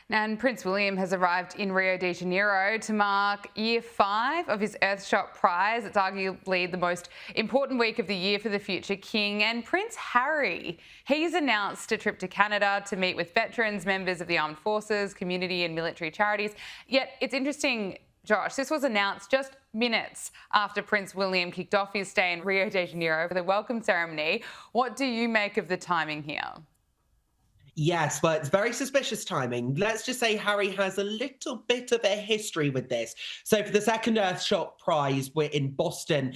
And Prince William has arrived in Rio de Janeiro to mark year 5 of his Earthshot Prize. It's arguably the most important week of the year for the future king. And Prince Harry, he's announced a trip to Canada to meet with veterans, members of the armed forces, community and military charities. Yet it's interesting, Josh, this was announced just minutes after Prince William kicked off his stay in Rio de Janeiro for the welcome ceremony. What do you make of the timing here? Yes, but it's very suspicious timing. Let's just say Harry has a little bit of a history with this. So for the second Earthshot Prize, we're in Boston.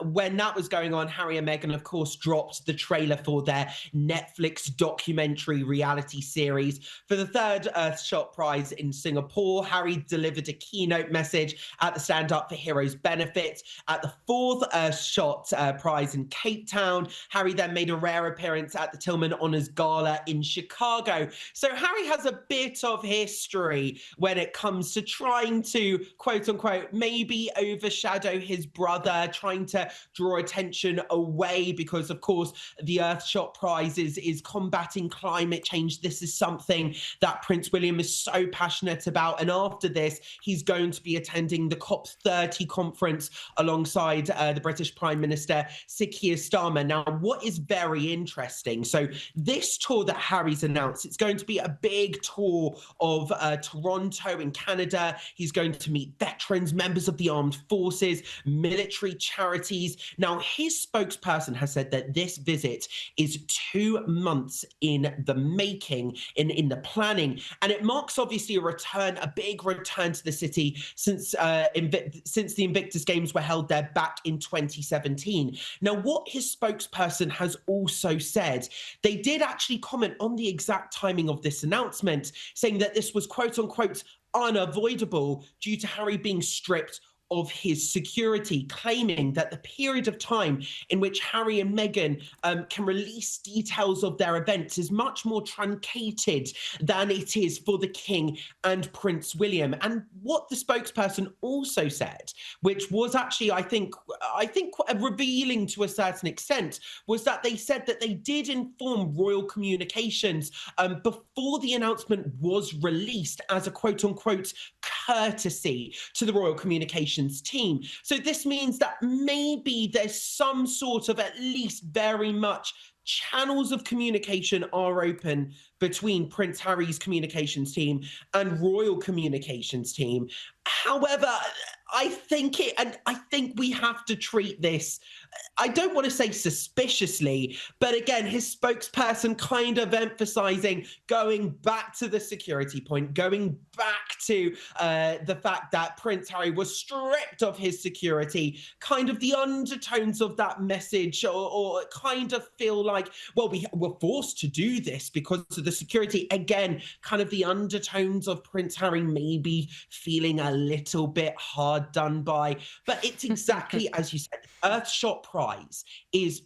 When that was going on, Harry and Meghan, of course, dropped the trailer for their Netflix documentary reality series. For the third Earthshot Prize in Singapore, Harry delivered a keynote message at the Stand Up for Heroes benefit. At the fourth Earthshot Prize in Cape Town, Harry then made a rare appearance at the Tillman Honours Gala in Chicago. So Harry has a bit of history when it comes to trying to, quote unquote, maybe overshadow his brother, trying to draw attention away because, of course, the Earthshot Prize is combating climate change. This is something that Prince William is so passionate about. And after this, he's going to be attending the COP30 conference alongside the British Prime Minister, Sir Keir Starmer. Now, what is very interesting, so this tour that Harry's announced, it's going to be a big tour of Toronto in Canada. He's going to meet veterans, members of the armed forces, military charities. Now, his spokesperson has said that this visit is 2 months in the making, in the planning, and it marks obviously a big return to the city since the Invictus Games were held there back in 2017. Now, what his spokesperson has also said, they did actually comment on the exact timing of this announcement, saying that this was quote unquote unavoidable due to Harry being stripped of his security, claiming that the period of time in which Harry and Meghan can release details of their events is much more truncated than it is for the King and Prince William. And what the spokesperson also said, which was actually, I think revealing to a certain extent, was that they said that they did inform Royal Communications before the announcement was released as a quote unquote courtesy to the Royal Communications team. So this means that maybe there's some sort of, at least very much, channels of communication are open between Prince Harry's communications team and Royal Communications team. However, I think we have to treat this, I don't want to say suspiciously, but again, his spokesperson kind of emphasizing going back to the security point, going back to the fact that Prince Harry was stripped of his security, kind of the undertones of that message, or kind of feel like, well, we were forced to do this because of the security. Again, kind of the undertones of Prince Harry maybe feeling a little bit hard done by. But it's exactly as you said, Earthshot Prize is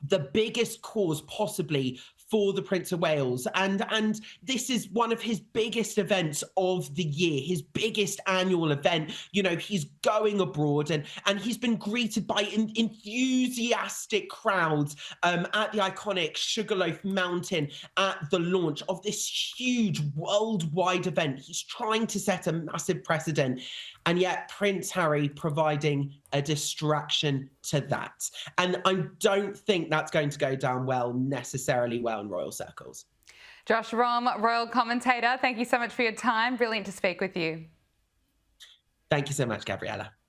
the biggest cause possibly for the Prince of Wales. And this is one of his biggest events of the year, his biggest annual event. You know, he's going abroad and he's been greeted by enthusiastic crowds at the iconic Sugarloaf Mountain at the launch of this huge worldwide event. He's trying to set a massive precedent, and yet Prince Harry providing a distraction to that. And I don't think that's going to go down necessarily well in royal circles. Josh Rom, royal commentator, thank you so much for your time. Brilliant to speak with you. Thank you so much, Gabriella.